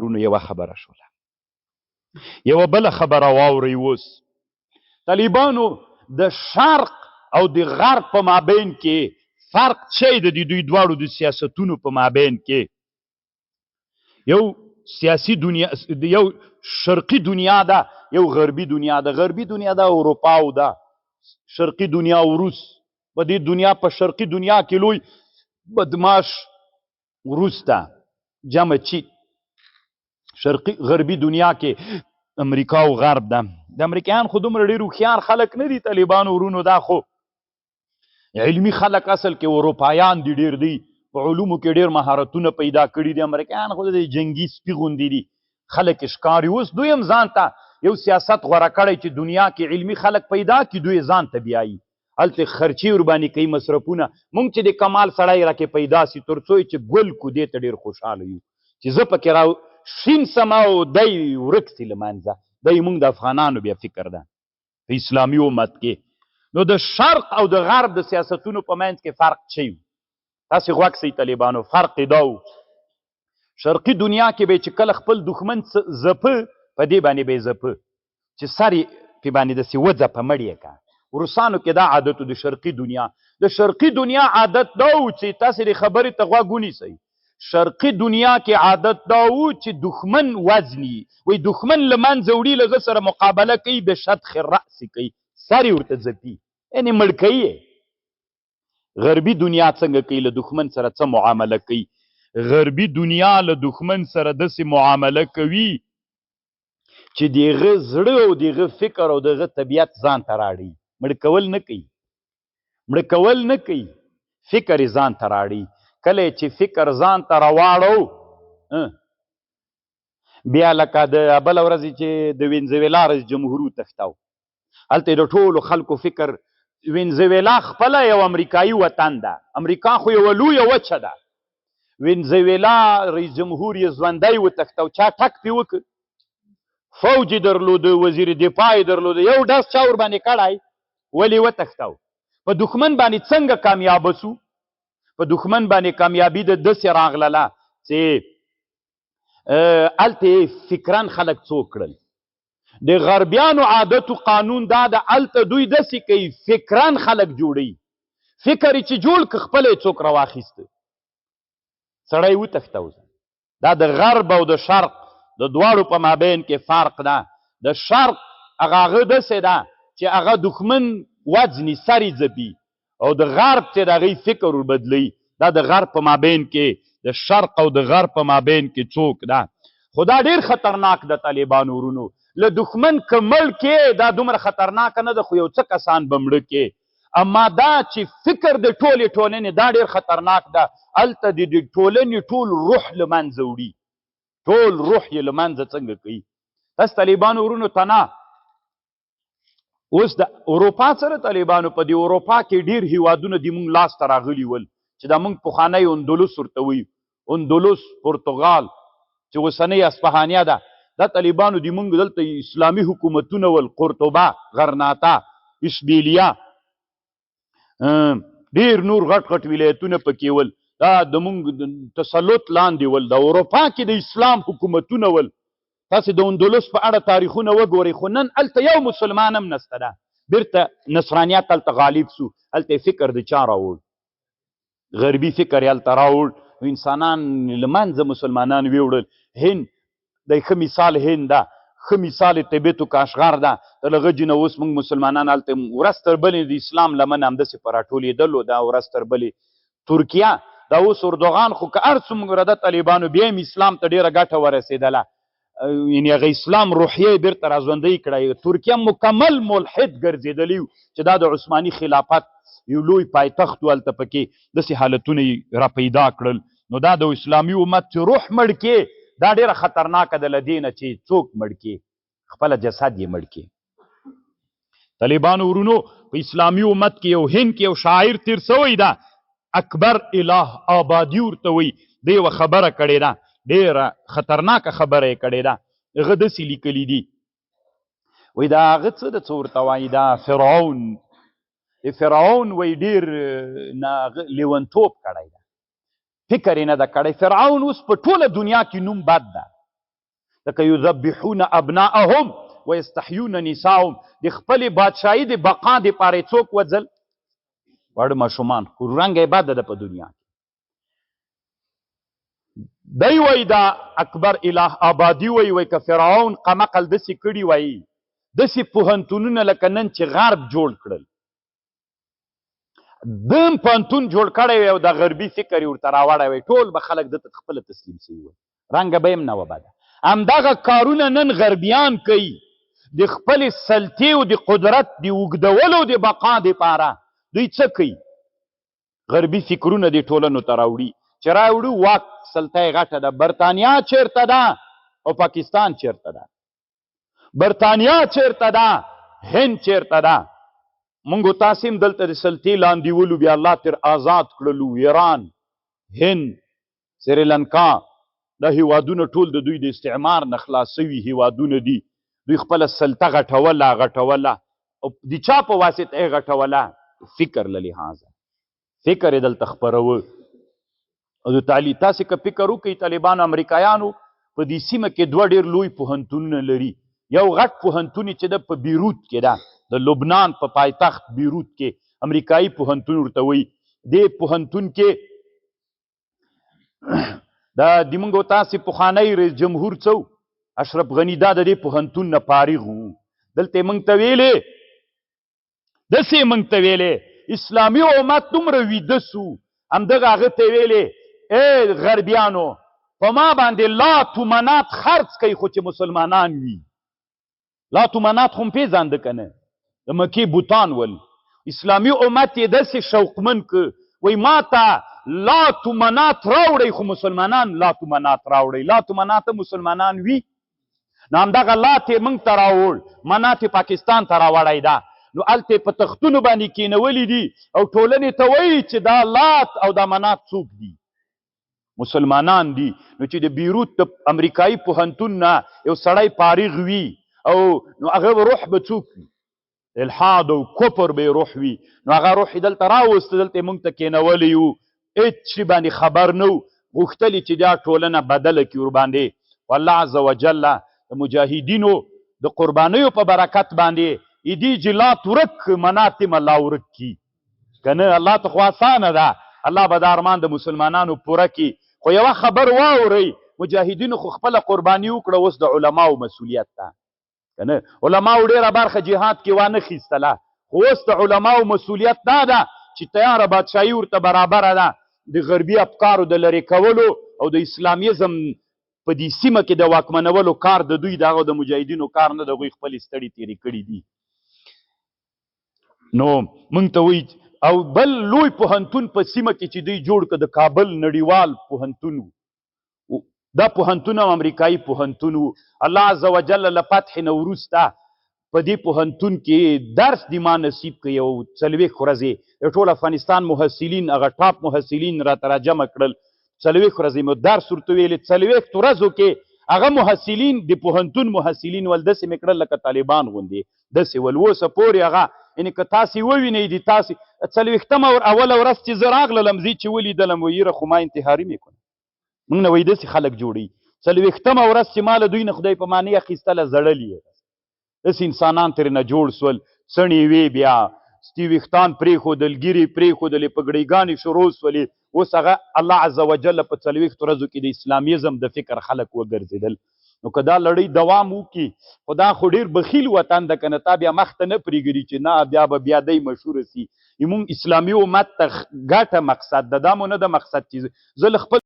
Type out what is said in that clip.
ورونو یوه خبره شوله. یوه بله خبره واورئ. اوس طالبانو د شرق او د غرب په مابین کې فرق څه دی د دوی دواړو د سیاستونو په مابین کې؟ یو سیاسی دنیا، یو شرقي دنیا ده، یو غربي دنیا ده. غربي دنیا ده اروپا ده، شرقي دنیا روس. په دې دنیا په شرقي دنیا کې لوی بدماش روس ده، جمع چی. شرقي غربي دنیا کې امریکا او غرب ده. د امریکایان خو دومره ډېر هوښیار خلک نه دي طالبانو ورونو، دا خو علمي خلک اصل کې اروپایان دي، ډېر دی په علومو کې ډېر مهارتونه پیدا کړي دي. امریکایان خو د جنګي سپي غوندې دي، خلک ښکاري. اوس دوی هم ځان ته یو سیاست غوره کړی چې دنیا کې علمي خلک پیدا کړي، دوی ځان ته بیایي، هلته خرچې ورباندې کوي، مصرفونه. موږ چې د کمال سړی راکې پیدا سي تر څو چې ګل کو دې ته ډېر خوشحاله یو چې زه پکې را شین سم او دی ورک سي له منځه. دی موږ د افغانانو بیا فکر ده په اسلامي امت کې. نو د شرق او د غرب د سیاستونو په منځ کې فرق چی و؟ تاسې غوږ سئ طالبانو. فرق یې دا و، شرقي دنیا کې به چې کله خپل دښمن ځپه، په دې باندې به یې ځپه چې سر یې پې باندې داسې وځپه، مړ یې که. روسانو کې دا عادت و د شرقي دنیا. د شرقي دنیا عادت دا و چې تاسې د خبرې ته غوږ ونیسئ. شرقي دنیا کې عادت دا و چې دښمن وزني، وایي دښمن له منځه وړي، له زه سره مقابله کوي، به شدخ الرأس کوي، سر یې ورته ځپي، یعنې مړ کوي یې. غربي دنیا څنګه کوي؟ له دښمن سره څه معامله کوي؟ غربي دنیا له دښمن سره داسې معامله کوي چې د هغه زړه او د هغه فکر او د هغه طبیعت ځان ته راړي. مړ کول نه کوي، مړ کول نه کوي، فکر یې ځان ته راړي. کله چې فکر ځان ته راواړو، بیا لکه د بله ورځې چې د وینزویلا رئیس جمهور وتښتو، هلته د ټولو خلکو فکر، وینزویلا خپله یو امریکایي وطن ده، امریکا خو یوه لویه وچه ده. وینزویلا رئیس جمهور یې ژوندی وتښتو، چا ټک پې وکړ، فوج یې درلوده، وزیر دفاع یې درلوده، یو ډز چا ورباندې کړی، ولې وتښتو؟ په دښمن باندې څنګه کامیابه سو؟ په دښمن باندې کامیابي د داسې راغلله چې هلته فکران خلک څوک کړل. د غربیانو عادت و قانون دا ده، هلته دوی داسې کوي، فکران خلک جوړوي، فکر یې چې جوړ که خپله یې څوک راواخیسته، سړی وتښتو. دا د غرب او د شرق د دواړو په مابین کې فرق ده. د شرق هغه داسې ده چې هغه دښمن وزني، سر یې ځپي، او د غرب چې د هغوی فکر وربدلوي. دا د غرب په مابین کې، د شرق او د غرب په مابین کې څوک ده. خو دا ډېر خطرناک ده طالبانو ورونو. له دښمن که مړ کې دا دومره خطرناکه نه ده، خو یو څه کسان به مړه کې. اما دا چې فکر د ټولې ټولنې، دا ډېر خطرناک ده. هلته د ټولنې ټول روح له منځه وړي، ټول روح یې له منځه څنګه کوي. تاسو طالبانو ورونو ته نه، اوس د اروپا سره طالبانو په دې اروپا کې ډېر هیوادونه د موږ لاس ته راغلي ول چې دا موږ پخوانی اندلس ورته وایو، اندلس، پرتغال چې اوسنۍ اسپهانیه ده. دا طالبانو د موږ دلته اسلامي حکومتونه ول، قرطبه، غرناطه، اشبیلیه، ډېر نور غټ غټ ولایتونه پکې ول. دا د موږ تسلط لاندې ول، د اروپا کې د اسلام حکومتونه ول. تاسې د اندلس په اړه تاریخونه وګورئ، خو نن هلته یو مسلمان هم نسته ده. بیرته نصرانیت هلته غالب سو، هلته فکر د چا راوړ؟ غربي فکر یې هلته راوړ، انسانان له منځه مسلمانان ویوړل. هند د ښه مثال هند ده، ښه مثال طبیعت و کاشغر ده. د هغه جنه اوس موږ مسلمانان هلته ورځ تر بلې د اسلام لمن همداسې په راټولېدلو ده، ورځ تر بلې. ترکیه دا اوس اردوغان خو که هر څومره د طالبانو بیا هم اسلام ته ډېره ګټه ورسېدله، یعنې هغه اسلام روحیه یې بېرته راژوندی کړی. ترکیه مکمل ملحد ګرځېدلی و چې دا د عثماني خلافت یو لوی پایتخت و، هلته پکې داسې حالتونه یې را پیدا کړل. نو دا د اسلامي امت چې روح مړ کې، دا ډېره خطرناکه ده له دې نه چې څوک مړ کې، خپله جسد یې مړ کې. طالبانو ورونو په اسلامي امت کې یو هند کې یو شاعر تیر سوی ده، اکبر اله آبادي ورته وایي. دی یوه خبره کړې ده، ډېره خطرناکه خبره یې کړې ده. هغه داسې لیکلي دي، وایي دا هغه څه ده څه ورته وایي، دا فرعون، د فرعون وایي ډېر لیونتوب کړی ده، فکر یې نه ده کړی. فرعون اوس په ټوله دنیا کې نوم بد ده، لکه یذبحون ابناءهم ویستحیون نساءهم د خپلې بادشاهي د بقا دپاره یې څوک وځل واړه ماشومان خو رنګه بده ده په دنیا کې دی وایي دا اکبر اله آبادي وایي که فرعون قمقل داسې کړي وایي داسې پوهنتونونه لکه نن چې غرب جوړ کړل دم پوهنتون جوړ کړی وی او د غربي فکر یې ورته راوړی وی ټول به خلک دته خپله تسلیم سوي وی رنګه به هم نه وه بده همدغه کارونه نن غربیان کوي د خپلې سلطې او د قدرت د اوږدولو د بقا دپاره دوی څه کوي غربي فکرونه دې ټولنو ته راوړي چې راوړو واک سلطه یې غټه ده برطانیا چیرته ده او پاکستان چیرته ده برطانیا چیرته ده هند چیرته ده مونږ تاسې هم دلته د سلطې لاندې ولو بیا الله تر آزاد کړلو ایران هند سریلنکا دا هیوادونه ټول د دوی د استعمار نه خلاص سوي هیوادونه دي دوی خپله سلطه غټوله او د چا په واسطه یې غټوله فکر له لحاظه فکر یې دلته خپروه او د تاسې که فکر وکړئ طالبانو امریکایانو په دې سیمه کې دوه ډېر لوی پوهنتونونه لري یو غټ پوهنتون چې ده په بیروت کې ده د لبنان په پایتخت بیروت کې امریکایي پوهنتون ورته وایي دې پوهنتون کې دا د موږ تاسې پخوانی رئیس جمهور څه اشرف غني دا د دې پوهنتون نه فارغ وو دلته یې موږ ته ویلې داسې یې موږ ته ویلې اسلامي امت دومره ویده سو همدغه هغه ته یې ویلې ای غربیانو په ما باندې لات و منات خرڅ کوي خو چې مسلمانان وي لات و منات خو م پېژانده که نه د مکې بوتان ول اسلامي امت یې داسې شوقمن که وایي ما ته لات و منات راوړئ خو مسلمانان لات و منات راوړئ لات و منات مسلمانان وي نو همدغه لات یې موږ ته راوړ منات یې پاکستان ته راوړی ده نو هلته په تختونو باندې کېنولي دي او ټولنې ته وایي چې دا لات او دا منات څوک دي مسلمانان دي نو چې د بیروت د امریکایي پوهنتون نه یو سړی فارغ وي او نو هغه روح به څوک وي الحاد او کفر به روح وي نو هغه روح یې دلته راوسته دلته یې موږ ته کېنولی یو هېڅ شي باندې خبر نه و غوښتل چې دا ټولنه بدله کړي ورباندې والله عز وجل د مجاهدینو د قربانیو په برکت باندې ایدی جلات ورک منات الله ورک کی کنه الله ته خو آسانه ده الله به دا ارمان د مسلمانانو پوره کی خو یوه خبر واورئ مجاهدینو خو خپله قرباني وکړه اوس د علماو مسؤلیت ده کنه علماو ډېره برخه جهاد کې وانه خیستله خو اوس د علماو مسؤلیت دا ده چې تیاره بادشاهي ورته برابره ده د غربي افکارو د لرې کولو او د اسلامیزم په دې سیمه کې د واکمنولو کار د دوی دغه د مجاهدینو کار نه د هغوی خپلې ستړي تېرې کړي دي نو موږ ته وایي او بل لوی پوهنتون په سیمه کې چې دوی جوړ کړه د کابل نړیوال پوهنتون دا پوهنتون هم امریکایي پوهنتون و الله عز وجل له فتح نه وروسته په دې پوهنتون کې درس د ما نصیب کړ یو 40 ورځې د ټول افغانستان محصلین هغه ټاپ محصلین راته راجمع کړل 40 ورځې مو درس ورته ویلې 40 ورځو کې هغه محصلین د پوهنتون محصلین ول داسې مې کړل لکه طالبان غوندې داسې ول اوسه پورې هغه یعنې که تاسې ووینئ د تاسې 40مه اوله ورځ چې زه راغللم زه چې ولیدلم وایي یره خو ما انتحاري مې کړه موږ نه وایي داسې خلک جوړوي 40مه ورځ چې ما له دوی نه خدای په معنی اخیستله زړلي یې داسې انسانان ترې نه جوړ سول څڼې وې بیا سپي ویښتان پرېښودل ګیرې پرېښودلې پګړیګانې شروع سولې اوس هغه الله عز وجل په 40 ورځو کې د اسلامیزم د فکر خلک وګرځېدل نو که دا لړۍ دوام وکړي خو دا خو ډېر بخیل وطن ده که نه تا بیا مخته نه پرېږدي چې نه بیا به بیا دی مشهوره سي زموږ اسلامي امت ته ګټه مقصد ده دا مو نه ده مقصد چې زه له خپل